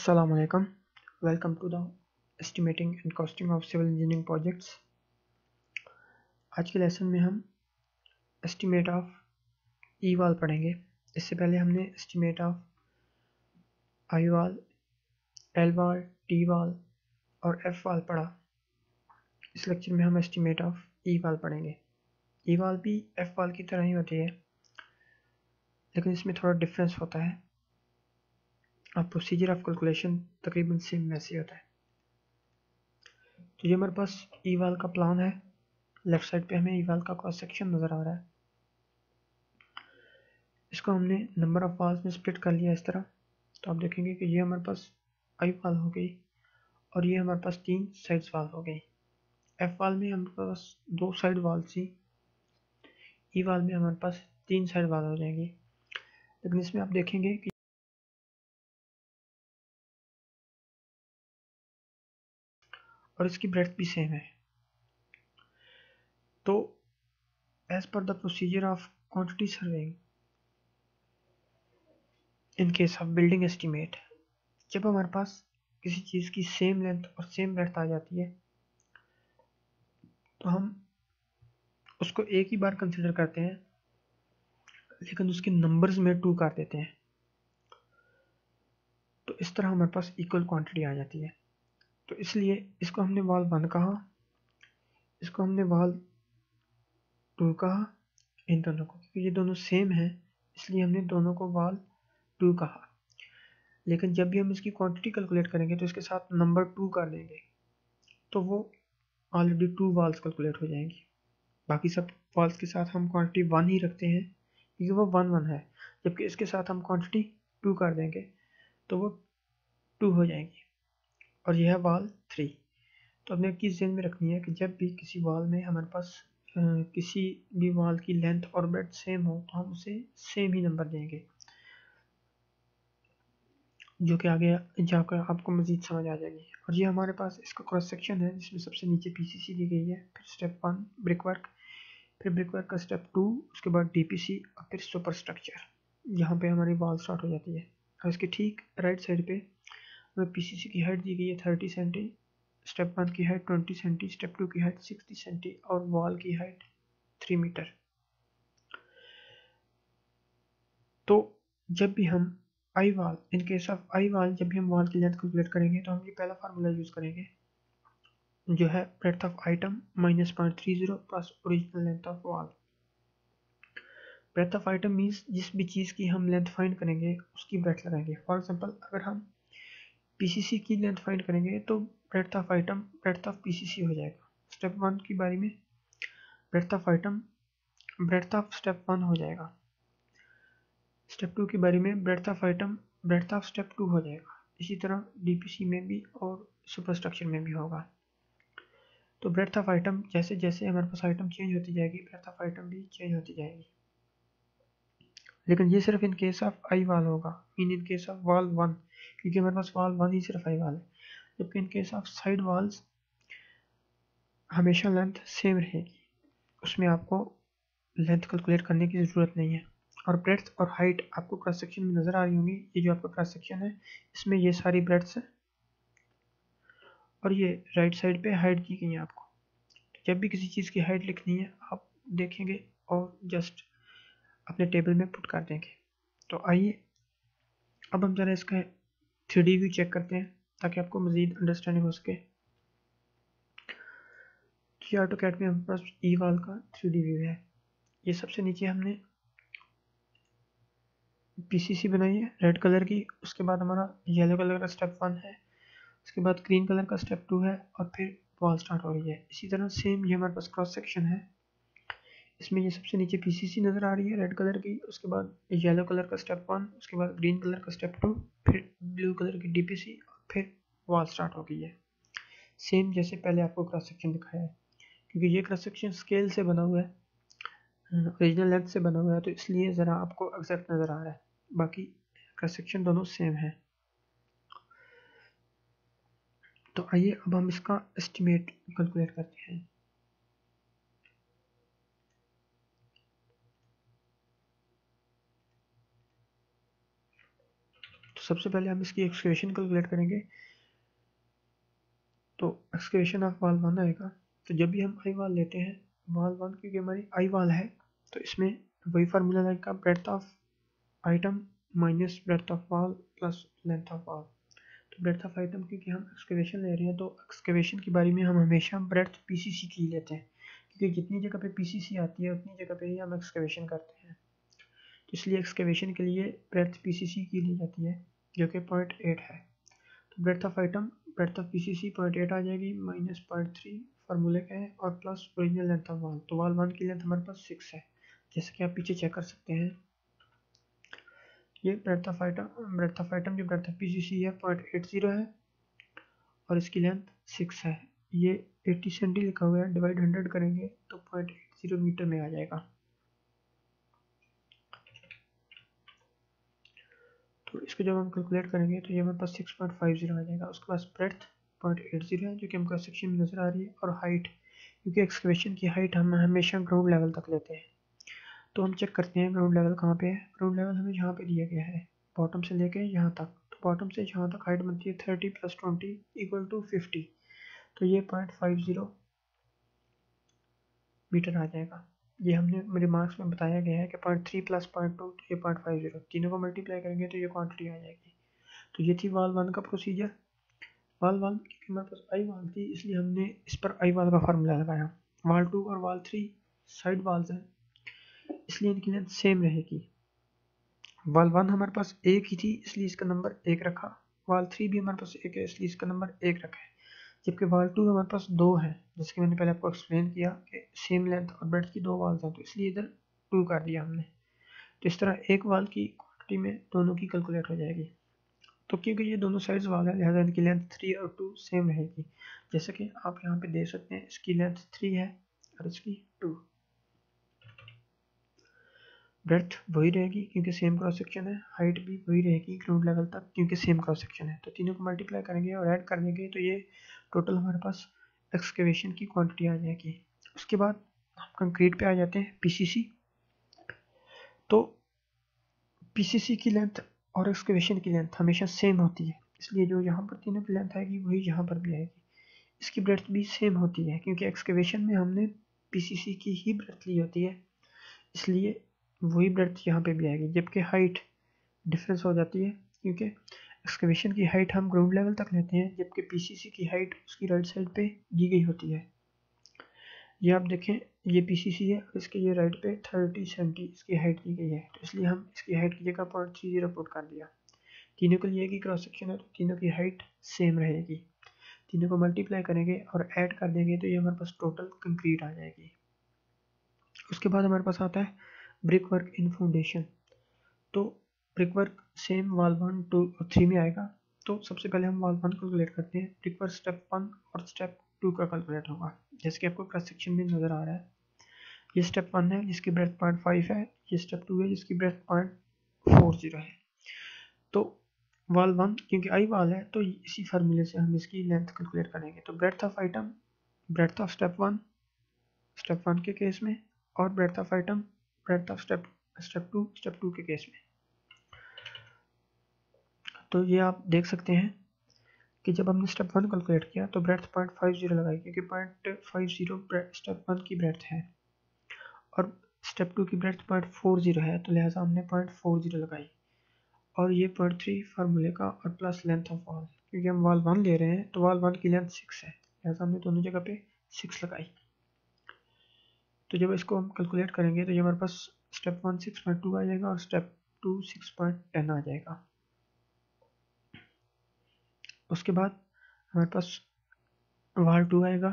Assalamualaikum. Welcome to the Estimating and Costing of Civil Engineering Projects. आज के lesson में हम एस्टिमेट ऑफ ई वाल पढ़ेंगे। इससे पहले हमने एस्टिमेट ऑफ आई वाल, एल वाल, टी वाल और एफ वाल पढ़ा। इस लेक्चर में हम एस्टिमेट ऑफ ई वाल पढ़ेंगे। ई वाल भी एफ वाल की तरह ही होती है, लेकिन इसमें थोड़ा डिफरेंस होता है और प्रोसीजर ऑफ कैलकुलेशन तकरीबन सेम वैसे होता है। तो ये हमारे पास ई वाल का प्लान है। लेफ्ट साइड पे हमें ई वाल का क्रॉस सेक्शन नज़र आ रहा है। इसको हमने नंबर ऑफ वाल्स में स्प्लिट कर लिया इस तरह। तो आप देखेंगे कि ये हमारे पास आई वाल हो गई और ये हमारे पास 3 साइड्स वाल हो गई। एफ वाल में हमारे पास 2 साइड वाल थी, ई वाल में हमारे पास 3 साइड वाल हो जाएंगी। लेकिन इसमें आप देखेंगे कि और इसकी ब्रेड्थ भी सेम है। तो as per the procedure of quantity surveying in case of building estimate, जब हमारे पास किसी चीज़ की सेम लेंथ और सेम ब्रेड्थ आ जाती है तो हम उसको एक ही बार कंसिडर करते हैं, लेकिन उसके नंबर्स में 2 कर देते हैं। तो इस तरह हमारे पास इक्वल क्वांटिटी आ जाती है। तो इसलिए इसको हमने वाल 1 कहा, इसको हमने वाल 2 कहा, इन दोनों को, क्योंकि ये दोनों सेम हैं इसलिए हमने दोनों को वाल 2 कहा। लेकिन जब भी हम इसकी क्वांटिटी कैलकुलेट करेंगे तो इसके साथ नंबर 2 कर देंगे तो वो ऑलरेडी 2 वाल्स कैलकुलेट हो जाएंगी। बाकी सब वाल्स के साथ हम क्वांटिटी 1 ही रखते हैं क्योंकि वो 1 है, जबकि इसके साथ हम क्वांटिटी 2 कर देंगे तो वो 2 हो जाएंगी। और यह है वाल 3। तो हमने एक चीज़ ध्यान में रखनी है कि जब भी किसी वाल में हमारे पास किसी भी वाल की लेंथ और ब्रेड्थ सेम हो तो हम उसे सेम ही नंबर देंगे, जो कि आगे जाकर आपको मज़ीद समझ आ जाएगी। और ये हमारे पास इसका क्रॉस सेक्शन है जिसमें सबसे नीचे पीसीसी दी गई है, फिर स्टेप 1 ब्रिक वर्क, फिर ब्रिक वर्क का स्टेप 2, उसके बाद डीपीसी और फिर सुपर स्ट्रक्चर। यहाँ पे हमारी वॉल स्टार्ट हो जाती है। और इसके ठीक राइट साइड पे हमें पीसीसी की हाइट दी गई है 30 सेंटी, स्टेप 1 की हाइट 20 सेंटी, स्टेप 2 की हाइट 60 सेंटी और वॉल की हाइट 3 मीटर। तो जब भी हम आई वाल, इन केस ऑफ आई वाल, जब भी हम वॉल की लेंथ कैलकुलेट करेंगे तो हम ये पहला फार्मूला यूज़ करेंगे जो है breadth of item minus 0.30 plus original length of wall. Breadth of item means जिस भी चीज़ की हम लेंथ फाइंड करेंगे उसकी ब्रेड्थ लगाएंगे। फॉर एग्जांपल अगर हम पीसीसी की लेंथ फाइंड करेंगे तो breadth of item breadth of PCC हो जाएगा। स्टेप 1 की बारी में breadth of item breadth of step 1 हो जाएगा। स्टेप 2 की बारी में breadth of item breadth of step 2 हो जाएगा। इसी तरह डीपीसी में भी और सुपर स्ट्रक्चर में भी होगा। तो ब्रेड्थ ऑफ आइटम जैसे जैसे हमारे पास आइटम चेंज होती जाएगी, ब्रेड्थ ऑफ आइटम भी चेंज होती जाएगी। लेकिन ये सिर्फ इन केस ऑफ आई वाल होगा, इन केस ऑफ वाल 1, क्योंकि हमारे पास वाल 1 ही सिर्फ आई वाल है। जबकि in case of side walls हमेशा लेंथ सेम रहेगी, उसमें आपको लेंथ कैलकुलेट करने की ज़रूरत नहीं है। और ब्रेड्थ और हाइट आपको क्रॉस सेक्शन में नज़र आ रही होंगी। ये जो आपका क्रॉस सेक्शन है इसमें ये सारी ब्रेड्थ्स है और ये राइट साइड पे हाइट दी गई है आपको। जब भी किसी चीज़ की हाइट लिखनी है आप देखेंगे और जस्ट अपने टेबल में पुट कर देंगे। तो आइए अब हम ज़रा इसका 3D व्यू चेक करते हैं ताकि आपको मज़ीद अंडरस्टैंडिंग हो सके। जी ऑटोकैड में हमारे पास ई वाल का 3D व्यू है। ये सबसे नीचे हमने पीसीसी बनाई है रेड कलर की, उसके बाद हमारा येलो कलर का स्टेप 1 है, उसके बाद ग्रीन कलर का स्टेप 2 है और फिर वॉल स्टार्ट हो रही है। इसी तरह सेम ये हमारे पास क्रॉस सेक्शन है, इसमें ये सबसे नीचे पीसीसी नज़र आ रही है रेड कलर की, उसके बाद येलो कलर का स्टेप 1, उसके बाद ग्रीन कलर का स्टेप 2, फिर ब्लू कलर की डीपीसी और फिर वॉल स्टार्ट हो गई है। सेम जैसे पहले आपको क्रॉस सेक्शन दिखाया है। क्योंकि ये क्रॉस सेक्शन स्केल से बना हुआ है, ओरिजिनल लेंथ से बना हुआ है, तो इसलिए ज़रा आपको एग्जैक्ट नज़र आ रहा है। बाकी क्रॉस सेक्शन दोनों सेम है। तो आइए अब हम इसका एस्टिमेट कैलकुलेट करते हैं। तो सबसे पहले हम इसकी एक्सकेवेशन कैलकुलेट करेंगे। तो एक्सकेवेशन ऑफ वाल 1 आएगा। तो जब भी हम आई वाल लेते हैं, वाल 1 क्योंकि हमारी आई वाल है, तो इसमें वही फार्मूला लगेगा, breadth of item minus breadth of वाल प्लस लेंथ ऑफ वाल। तो ब्रेड्थ ऑफ आइटम क्योंकि हम एक्सकेवेशन ले रहे हैं, तो एक्सकेवेशन की बारी में हम हमेशा ब्रेड्थ पीसीसी की लेते हैं, क्योंकि जितनी जगह पे पीसीसी आती है उतनी जगह पे ही हम एक्सकेवेशन करते हैं। तो इसलिए एक्सकेवेशन के लिए ब्रेड्थ पीसीसी की ली जाती है, जो कि 0.8 है। तो breadth of item breadth of PCC 0.8 आ जाएगी, माइनस 0.3 फार्मूले का है, और प्लस ओरिजिनल लेंथ ऑफ वाल। तो वाल 1 की लेंथ हमारे पास 6 है, जैसे कि आप पीछे चेक कर सकते हैं। ये ब्रेड्थ ऑफ आइटम जो ब्रेड्थ ऑफ पीसीसी है 0.80 है, और इसकी लेंथ 6 है। ये 80 सेंटी लिखा हुआ है, डिवाइड 100 करेंगे तो 0.80 मीटर में आ जाएगा। तो इसको जब हम कैलकुलेट करेंगे तो ये हमारे पास 6.50 आ जाएगा। उसके पास ब्रेड्थ 0.80 है, जो कि हमको सेक्शन में नज़र आ रही है, और हाइट, क्योंकि एक्सकेवेशन की हाइट हम हमेशा ग्राउंड लेवल तक लेते हैं। तो हम चेक करते हैं ग्राउंड लेवल कहाँ पे है। ग्राउंड लेवल हमें यहाँ पे दिया गया है, बॉटम से लेके यहाँ तक। तो बॉटम से यहाँ तक हाइट बनती है 30 + 20 = 50। तो ये 0.50 मीटर आ जाएगा। ये हमने रिमार्क्स में बताया गया है कि 0.3 + 0.2 तो ये 0.50, तीनों को मल्टीप्लाई करेंगे तो ये क्वांटिटी आ जाएगी। तो ये थी वाल 1 का प्रोसीजर। वाल 1 क्योंकि हमारे पास आई वाल थी, इसलिए हमने इस पर आई वाल का फार्मूला लगाया। वाल 2 और वाल 3 साइड वाल्स हैं, इसलिए इनकी लेंथ सेम रहेगी। वाल 1 हमारे पास एक ही थी, इसलिए इसका नंबर 1 रखा। वाल 3 भी हमारे पास एक है, इसलिए इसका नंबर 1 रखा है। जबकि वाल 2 हमारे पास 2 है, जैसे कि मैंने पहले आपको एक्सप्लेन किया कि सेम लेंथ और ब्रेड्थ की 2 वाल्स हैं, तो इसलिए इधर 2 कर दिया हमने। तो इस तरह एक वाल की क्वांटिटी में दोनों की कैलकुलेट हो जाएगी। तो क्योंकि ये दोनों साइड्स वाल है, लिहाजा इनकी लेंथ 3 और 2 सेम रहेगी। जैसे कि आप यहाँ पे देख सकते हैं, इसकी लेंथ 3 है और इसकी 2। ब्रेड्थ वही रहेगी क्योंकि सेम क्रॉस सेक्शन है, हाइट भी वही रहेगी ग्राउंड लेवल तक क्योंकि सेम क्रॉस सेक्शन है। तो तीनों को मल्टीप्लाई करेंगे और ऐड कर देंगे तो ये टोटल हमारे पास एक्सकेवेशन की क्वांटिटी आ जाएगी। उसके बाद हम कंक्रीट पे आ जाते हैं, पीसीसी। तो पीसीसी की लेंथ और एक्सकेवेशन की लेंथ हमेशा सेम होती है, इसलिए जो यहाँ पर तीनों की लेंथ आएगी वही यहाँ पर भी आएगी। इसकी ब्रेड्थ भी सेम होती है क्योंकि एक्सकेवेशन में हमने पीसीसी की ही ब्रेड्थ ली होती है, इसलिए वही ब्रेड्थ यहाँ पे भी आएगी। जबकि हाइट डिफरेंस हो जाती है क्योंकि एक्सकेवेशन की हाइट हम ग्राउंड लेवल तक लेते हैं, जबकि पीसीसी की हाइट उसकी राइट साइड पे दी गई होती है। ये आप देखें, ये पीसीसी है और इसके ये राइट पे 30 सेंटी इसकी हाइट दी गई है, तो इसलिए हम इसकी हाइट की जगह 0.30 पुट कर दिया। तीनों के लिए एक ही क्रॉस सेक्शन है, तो तीनों की हाइट सेम रहेगी। तीनों को मल्टीप्लाई करेंगे और ऐड कर देंगे तो ये हमारे पास टोटल कंक्रीट आ जाएगी। उसके बाद हमारे पास आता है ब्रिक वर्क इन फाउंडेशन। तो ब्रिक वर्क सेम वाल 1, 2 और 3 में आएगा। तो सबसे पहले हम वाल 1 कैलकुलेट करते हैं। ब्रिक वर्क स्टेप 1 और स्टेप 2 का कैलकुलेट होगा, जैसे कि आपको क्रॉस सेक्शन में नज़र आ रहा है। ये स्टेप 1 है जिसकी ब्रेड्थ 0.5 है, ये स्टेप 2 है जिसकी ब्रेड्थ 0.40 है। तो वाल 1 क्योंकि आई वाल है तो इसी फार्मूले से हम इसकी लेंथ कैलकुलेट करेंगे। तो breadth of item breadth of step 1 के केस में, और breadth of item breadth of step 2 के केस में। तो ये आप देख सकते हैं कि जब हमने स्टेप 1 कैलकुलेट किया तो ब्रेड्थ 0.50 लगाई, क्योंकि 0.50 स्टेप 1 की ब्रेड्थ है और स्टेप 2 की ब्रेड्थ 0.40 है, तो लिहाजा हमने 0.40 लगाई। और ये 0.3 फार्मूले का और प्लस लेंथ ऑफ वाल, क्योंकि हम वाल 1 ले रहे हैं तो वाल 1 की लेंथ 6 है, लिहाजा हमने दोनों जगह पे 6 लगाई। तो जब इसको हम कैलकुलेट करेंगे तो ये हमारे पास स्टेप 1 6.2 आ जाएगा और स्टेप 2 6.10 आ जाएगा। उसके बाद हमारे पास वाल 2 आएगा।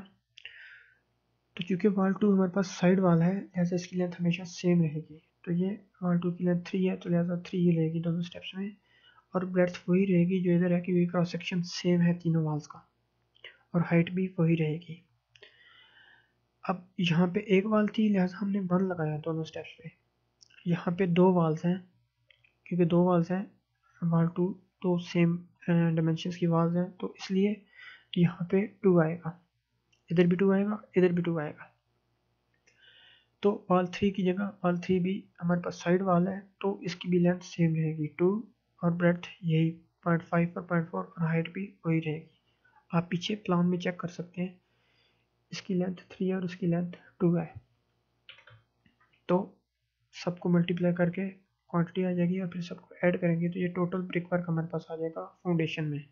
तो क्योंकि वाल 2 हमारे पास साइड वाल है, लिहाजा इसकी लेंथ हमेशा सेम रहेगी। तो ये वाल 2 की लेंथ 3 है, तो लिहाजा 3 ही रहेगी दोनों स्टेप्स में, और ब्रेड्थ वही रहेगी जो इधर है क्योंकि क्रॉस सेक्शन सेम है तीनों वाल्स का, और हाइट भी वही रहेगी। अब यहाँ पे एक वाल थी, लिहाजा हमने 1 लगाया दोनों स्टेप्स पे। यहाँ पे 2 वाल्स हैं, क्योंकि 2 वाल्स हैं, वाल 2 तो सेम डायमेंशंस की वाल्स हैं, तो इसलिए यहाँ पे 2 आएगा, इधर भी 2 आएगा, इधर भी 2 आएगा। तो वाल 3 की जगह वाल 3 भी हमारे पास साइड वाल है, तो इसकी भी लेंथ सेम रहेगी 2, और ब्रेड्थ यही 0.5 और 0.4 और हाइट भी वही रहेगी। आप पीछे प्लान में चेक कर सकते हैं, इसकी लेंथ 3 है और इसकी लेंथ 2 है। तो सबको मल्टीप्लाई करके क्वांटिटी आ जाएगी और फिर सबको ऐड करेंगे तो ये टोटल ब्रिक वर्क हमारे पास आ जाएगा फाउंडेशन में।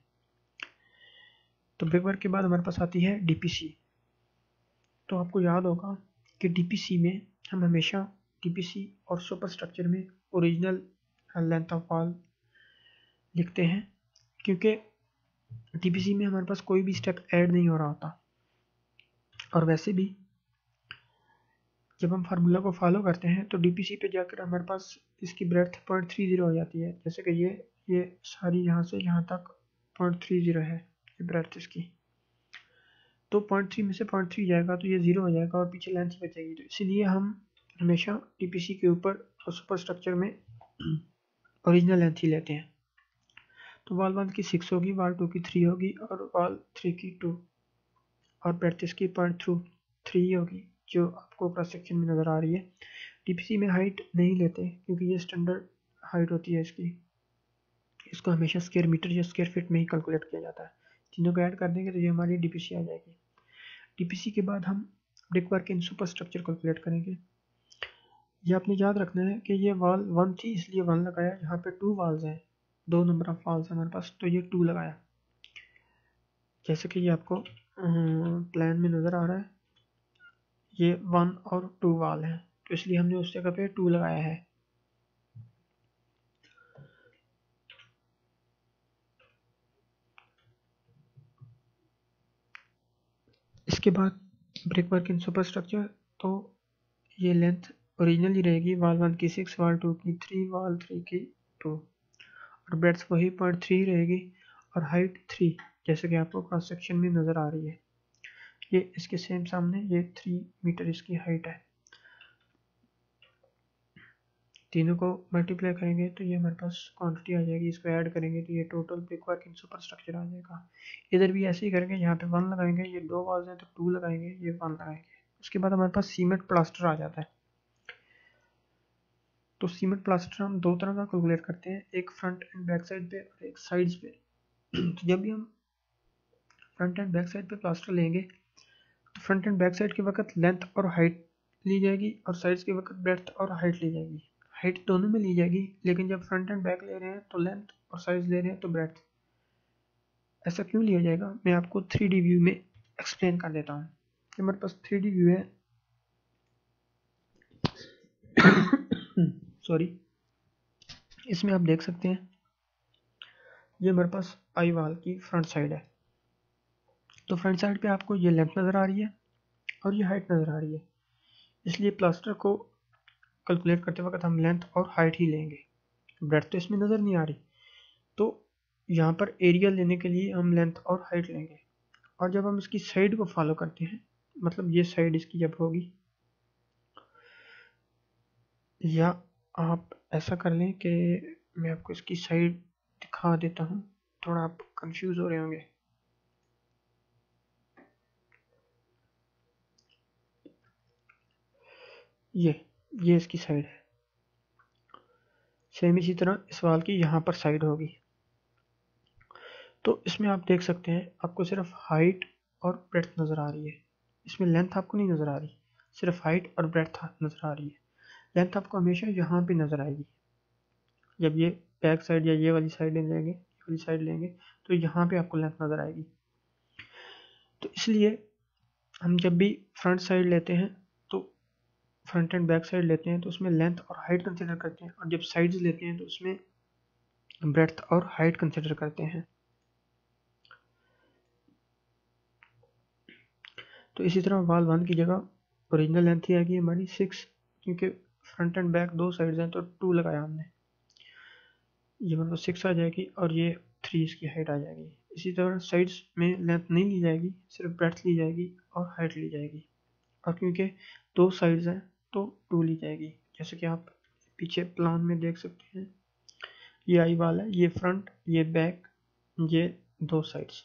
तो ब्रिक वर्क के बाद हमारे पास आती है डीपीसी। तो आपको याद होगा कि डीपीसी में हम हमेशा डीपीसी और सुपर स्ट्रक्चर में ओरिजिनल लेंथ ऑफ वॉल लिखते हैं, क्योंकि डीपीसी में हमारे पास कोई भी स्टेप ऐड नहीं हो रहा होता। और वैसे भी जब हम फार्मूला को फॉलो करते हैं तो डीपीसी पे जाकर हमारे पास इसकी ब्रेड्थ 0.30 हो जाती है। जैसे कि ये सारी यहाँ से यहाँ तक 0.30 है ये ब्रेड्थ इसकी। तो 0.3 में से 0.3 जाएगा तो ये 0 हो जाएगा और पीछे लेंथ ही बचेगी। तो इसीलिए हम हमेशा डीपीसी के ऊपर और सुपर स्ट्रक्चर में ओरिजिनल लेंथ ही लेते हैं। तो वाल 1 की 6 होगी, वाल 2 की 3 होगी और वाल 3 की 2 और ब्रेड्थ इसकी 0.3 होगी जो आपको क्रॉस सेक्शन में नज़र आ रही है। डीपीसी में हाइट नहीं लेते क्योंकि ये स्टैंडर्ड हाइट होती है इसकी। इसको हमेशा स्क्वायर मीटर या स्क्वायर फीट में ही कैलकुलेट किया जाता है। तीनों को ऐड कर देंगे तो ये हमारी डीपीसी आ जाएगी। डीपीसी के बाद हम brick work in super structure calculate करेंगे। ये आपने याद रखना है कि ये वाल 1 थी इसलिए 1 लगाया। यहाँ पे 2 वाल्स हैं, 2 नंबर ऑफ वाल्स हैं हमारे पास, तो ये 2 लगाया। जैसे कि ये आपको प्लान में नज़र आ रहा है, ये 1 और 2 वाल हैं तो इसलिए हमने उस जगह पे 2 लगाया है। इसके बाद brick work in super structure, तो ये लेंथ ओरिजिनल ही रहेगी, वाल 1 की 6, वाल 2 की 3, वाल 3 की 2 और ब्रेड्थ वही 0.3 रहेगी और हाइट 3 जैसे कि आपको क्रॉस सेक्शन में नज़र आ रही है। ये इसके सेम सामने ये 3 मीटर इसकी हाइट है। तीनों को मल्टीप्लाई करेंगे तो ये हमारे पास क्वांटिटी आ जाएगी। इसको ऐड करेंगे तो ये total brick work in superstructure आ जाएगा। इधर भी ऐसे ही करेंगे, यहाँ पे 1 लगाएंगे, ये 2 वॉल्स हैं तो 2 लगाएंगे, ये 1 लगाएंगे। उसके बाद हमारे पास सीमेंट प्लास्टर आ जाता है। तो सीमेंट प्लास्टर हम 2 तरह का कैलकुलेट करते हैं, एक फ्रंट एंड बैक साइड पे और एक साइड्स पे। तो जब भी हम फ्रंट एंड बैक साइड पे प्लास्टर लेंगे तो फ्रंट एंड बैक साइड के वक्त लेंथ और हाइट ली जाएगी और साइड्स के वक्त ब्रेड्थ और हाइट ली जाएगी। हाइट दोनों में ली जाएगी, लेकिन जब फ्रंट एंड बैक ले रहे हैं तो लेंथ और साइज ले रहे हैं तो ब्रेड्थ। ऐसा क्यों लिया जाएगा मैं आपको 3D व्यू में एक्सप्लेन कर देता हूँ। हमारे पास 3D व्यू है सॉरी, इसमें आप देख सकते हैं ये हमारे पास आई वाल की फ्रंट साइड है। तो फ्रंट साइड पे आपको ये लेंथ नज़र आ रही है और ये हाइट नज़र आ रही है, इसलिए प्लास्टर को कैलकुलेट करते वक्त हम लेंथ और हाइट ही लेंगे। ब्रेड्थ तो इसमें नज़र नहीं आ रही, तो यहाँ पर एरिया लेने के लिए हम लेंथ और हाइट लेंगे। और जब हम इसकी साइड को फॉलो करते हैं, मतलब ये साइड इसकी जब होगी, या आप ऐसा कर लें कि मैं आपको इसकी साइड दिखा देता हूँ, थोड़ा आप कंफ्यूज हो रहे होंगे। ये इसकी साइड है। सेम इसी तरह इस वाल की यहाँ पर साइड होगी। तो इसमें आप देख सकते हैं आपको सिर्फ हाइट और ब्रेड्थ नज़र आ रही है, इसमें लेंथ आपको नहीं नज़र आ रही, सिर्फ हाइट और ब्रेड्थ नज़र आ रही है। लेंथ आपको हमेशा यहाँ पे नज़र आएगी। जब ये बैक साइड या ये वाली साइड लेंगे तो यहाँ पे आपको लेंथ नज़र आएगी। तो इसलिए हम जब भी फ्रंट साइड लेते हैं तो फ्रंट एंड बैक साइड लेते हैं तो उसमें लेंथ और हाइट कंसिडर करते हैं, और जब साइड्स लेते हैं तो उसमें ब्रेड्थ और हाइट कंसिडर करते हैं। तो इसी तरह वाल 1 की जगह ओरिजिनल लेंथ ही आएगी हमारी 6, क्योंकि फ्रंट एंड बैक 2 साइड्स हैं तो 2 लगाया हमने, ये मतलब 6 आ जाएगी और ये 3 इसकी हाइट आ जाएगी। इसी तरह साइड्स में लेंथ नहीं ली जाएगी, सिर्फ ब्रेड्थ ली जाएगी और हाइट ली जाएगी। और क्योंकि 2 साइड्स हैं तो 2 ली जाएगी। जैसे कि आप पीछे प्लान में देख सकते हैं, ये आई वाल है, ये फ्रंट, ये बैक, ये 2 साइड्स,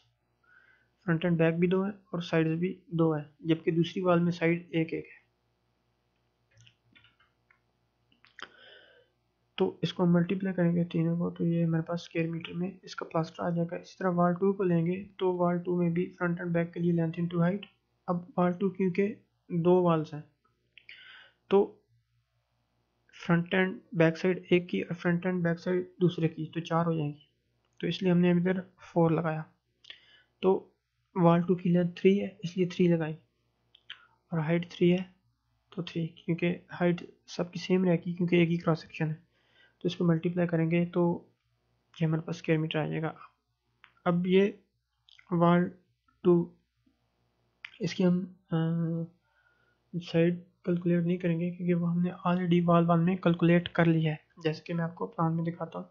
फ्रंट एंड बैक भी 2 है और साइड्स भी 2 है, जबकि दूसरी वाल में साइड एक एक है। तो इसको हम मल्टीप्लाई करेंगे तीनों को, तो ये हमारे पास स्क्वायर मीटर में इसका प्लास्टर आ जाएगा। इसी तरह वाल 2 को लेंगे तो वाल 2 में भी फ्रंट एंड बैक के लिए लेंथ इंटू हाइट। अब वाल 2 क्योंकि 2 वाल्स हैं तो फ्रंट एंड बैक साइड एक की और फ्रंट एंड बैक साइड दूसरे की, तो 4 हो जाएंगी, तो इसलिए हमने इधर 4 लगाया। तो वाल 2 की लेंथ 3 है इसलिए 3 लगाई, और हाइट 3 है तो 3, क्योंकि हाइट सबकी सेम रहेगी क्योंकि एक ही क्रॉस सेक्शन है। तो इसको मल्टीप्लाई करेंगे तो ये हमारे पास स्क्वायर मीटर आ जाएगा। अब ये वाल 2, इसकी हम साइड कैलकुलेट नहीं करेंगे क्योंकि वो हमने ऑलरेडी वाल 1 में कैलकुलेट कर लिया है, जैसे कि मैं आपको प्लान में दिखाता हूँ।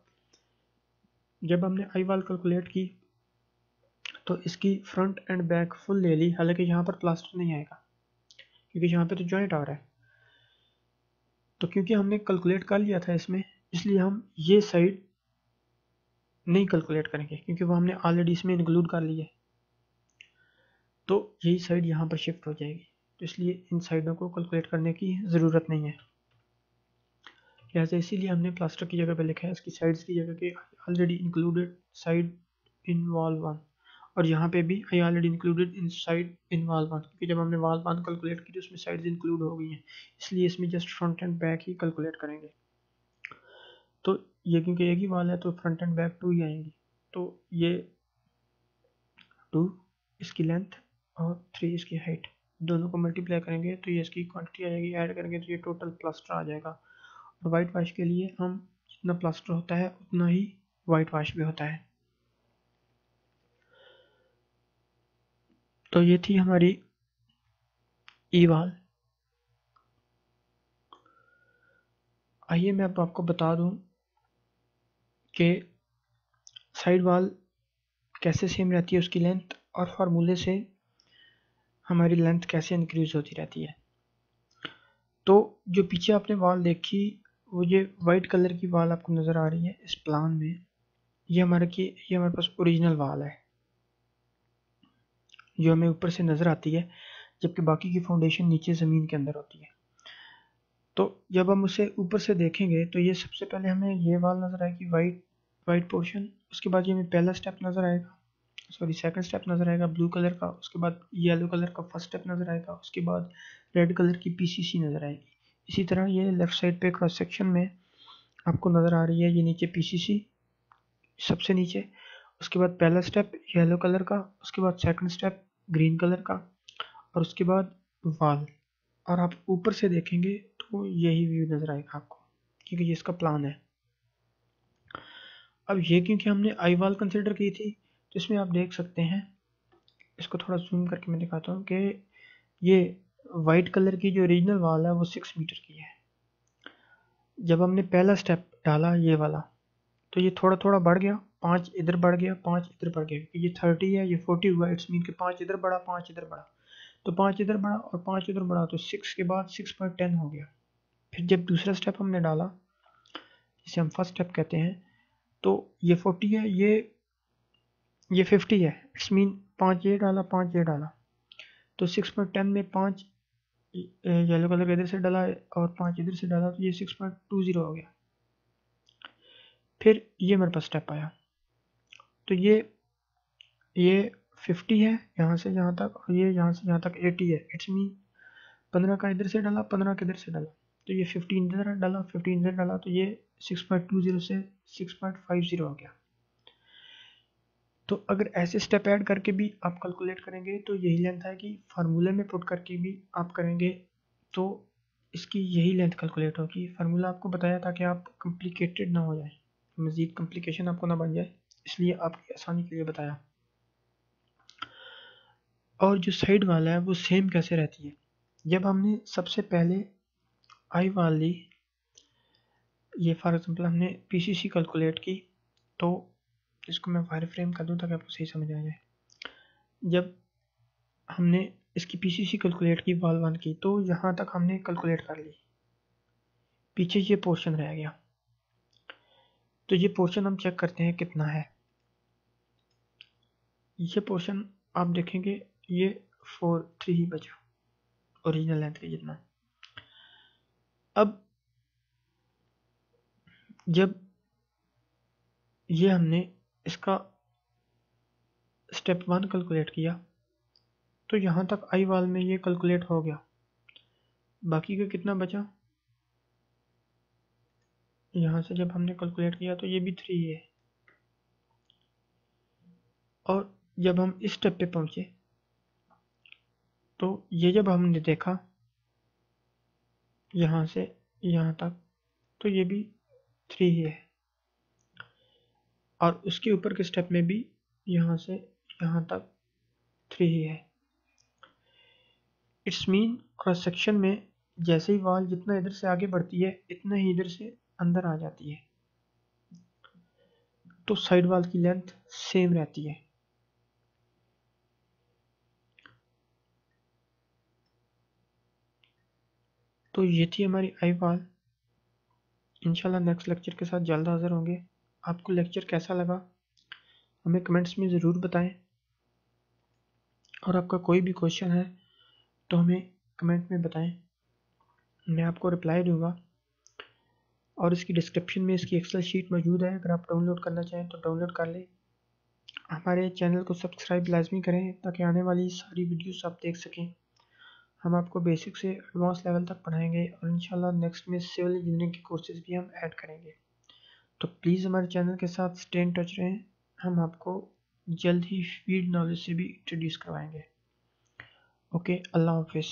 जब हमने आई वाल कैलकुलेट की तो इसकी फ्रंट एंड बैक फुल ले ली, हालांकि यहाँ पर प्लास्टर नहीं आएगा क्योंकि यहाँ पे तो जॉइंट आ रहा है। तो क्योंकि हमने कैलकुलेट कर लिया था इसमें, इसलिए हम ये साइड नहीं कैलकुलेट करेंगे क्योंकि वो हमने ऑलरेडी इसमें इंक्लूड कर लिया है। तो यही साइड यहाँ पर शिफ्ट हो जाएगी, तो इसलिए इन साइडों को कैलकुलेट करने की ज़रूरत नहीं है। लिहाजा इसीलिए हमने प्लास्टर की जगह पे लिखा है इसकी साइड्स की जगह के already included side in wall 1, और यहाँ पे भी I already included in side in wall 1, क्योंकि जब हमने वॉल 1 कैलकुलेट की तो उसमें साइड्स इंक्लूड हो गई हैं, इसलिए इसमें जस्ट फ्रंट एंड बैक ही कैलकुलेट करेंगे। तो ये क्योंकि एक ही वॉल है तो फ्रंट एंड बैक 2 ही आएंगी, तो ये 2 इसकी लेंथ और 3 इसकी हाइट, दोनों को मल्टीप्लाई करेंगे तो ये इसकी क्वांटिटी आ जाएगी, ऐड करेंगे तो ये टोटल प्लास्टर आ जाएगा। और वाइट वाश के लिए हम जितना प्लास्टर होता है उतना ही वाइट वाश भी होता है। तो ये थी हमारी ई वाल। आइए मैं अब आपको बता दूं कि साइड वाल कैसे सेम रहती है उसकी लेंथ, और फार्मूले से हमारी लेंथ कैसे इंक्रीज होती रहती है। तो जो पीछे आपने वाल देखी वो ये वाइट कलर की वाल आपको नज़र आ रही है इस प्लान में, ये हमारे पास ओरिजिनल वाल है जो हमें ऊपर से नज़र आती है, जबकि बाकी की फाउंडेशन नीचे ज़मीन के अंदर होती है। तो जब हम उसे ऊपर से देखेंगे तो ये सबसे पहले हमें ये वाल नज़र आएगी वाइट वाइट पोर्शन, उसके बाद ये हमें पहला स्टेप नज़र आएगा, सॉरी सेकंड स्टेप नज़र आएगा ब्लू कलर का, उसके बाद येलो कलर का फर्स्ट स्टेप नज़र आएगा, उसके बाद रेड कलर की पीसीसी नज़र आएगी। इसी तरह ये लेफ़्ट साइड पे क्रॉस सेक्शन में आपको नज़र आ रही है ये नीचे पीसीसी सबसे नीचे, उसके बाद पहला स्टेप येलो कलर का, उसके बाद सेकंड स्टेप ग्रीन कलर का, और उसके बाद वाल। और आप ऊपर से देखेंगे तो यही व्यू नज़र आएगा आपको क्योंकि ये इसका प्लान है। अब ये क्योंकि हमने आई वाल कंसिडर की थी तो इसमें आप देख सकते हैं, इसको थोड़ा जूम करके मैं दिखाता हूँ कि ये वाइट कलर की जो ओरिजिनल वाल है वो 6 मीटर की है। जब हमने पहला स्टेप डाला ये वाला तो ये थोड़ा थोड़ा बढ़ गया, 5 इधर बढ़ गया, 5 इधर बढ़ गया, ये 30 है ये 40 हुआ, इट्स मीन कि 5 इधर बढ़ा 5 इधर बढ़ा, तो 5 इधर बढ़ा और 5 इधर बढ़ा, तो 6 के बाद 6.10 हो गया। फिर जब दूसरा स्टेप हमने डाला जिसे हम फर्स्ट स्टेप कहते हैं, तो ये 40 है ये 50 है, इट्स मीन 5 ये डाला 5 ये डाला, तो 6.10 में 5 येलो कलर इधर से डाला और 5 इधर से डाला, तो ये 6.20 हो गया। फिर ये मेरे पास स्टेप आया, तो ये 50 है यहाँ से यहाँ तक, और ये यहाँ से यहाँ तक 80 है, इट्स मीन 15 का इधर से डाला 15 का इधर से डाला, तो ये 15 इधर डाला 15 इधर डाला, तो ये 6.20 से 6.50 हो गया। तो अगर ऐसे स्टेप ऐड करके भी आप कैलकुलेट करेंगे तो यही लेंथ आएगी, फार्मूले में पुट करके भी आप करेंगे तो इसकी यही लेंथ कैलकुलेट होगी। फार्मूला आपको बताया था कि आप कॉम्प्लिकेटेड ना हो जाए, मज़ीद कॉम्प्लिकेशन आपको ना बन जाए, इसलिए आपकी आसानी के लिए बताया। और जो साइड वाला है वो सेम कैसे रहती है, जब हमने सबसे पहले आई वाल ली, ये फॉर एग्जांपल हमने पीसीसी कैलकुलेट की, तो इसको मैं वायर फ्रेम कर दूँ ताकि आपको सही समझ आ जाए। जब हमने इसकी पीसीसी कैलकुलेट की वाल 1 की, तो यहाँ तक हमने कैलकुलेट कर ली, पीछे ये पोर्शन रह गया, तो ये पोर्शन हम चेक करते हैं कितना है। ये पोर्शन आप देखेंगे ये 3 ही बचा ओरिजिनल लेंथ के जितना। अब जब ये हमने इसका स्टेप 1 कैलकुलेट किया तो यहाँ तक आई वाल में ये कैलकुलेट हो गया। बाकी का कितना बचा, यहाँ से जब हमने कैलकुलेट किया तो ये भी 3 है। और जब हम इस स्टेप पे पहुंचे तो ये जब हमने देखा यहाँ से यहाँ तक तो ये भी 3 ही है। और उसके ऊपर के स्टेप में भी यहाँ से यहाँ तक 3 ही है। इट्स मीन क्रॉस सेक्शन में जैसे ही वॉल जितना इधर से आगे बढ़ती है इतना ही इधर से अंदर आ जाती है, तो साइड वॉल की लेंथ सेम रहती है। तो ये थी हमारी आई वॉल। इंशाल्लाह नेक्स्ट लेक्चर के साथ जल्द हाजिर होंगे। आपको लेक्चर कैसा लगा हमें कमेंट्स में ज़रूर बताएं, और आपका कोई भी क्वेश्चन है तो हमें कमेंट में बताएं, मैं आपको रिप्लाई दूंगा। और इसकी डिस्क्रिप्शन में इसकी एक्सेल शीट मौजूद है, अगर आप डाउनलोड करना चाहें तो डाउनलोड कर लें। हमारे चैनल को सब्सक्राइब लाजमी करें ताकि आने वाली सारी वीडियोस आप देख सकें। हम आपको बेसिक से एडवांस लेवल तक पढ़ाएंगे और इंशाल्लाह नेक्स्ट में सिविल इंजीनियरिंग के कोर्सेज भी हम ऐड करेंगे। तो प्लीज़ हमारे चैनल के साथ स्टे इन टच रहें। हम आपको जल्द ही फील्ड नॉलेज से भी इंट्रोड्यूस करवाएंगे। ओके, अल्लाह हाफिज़।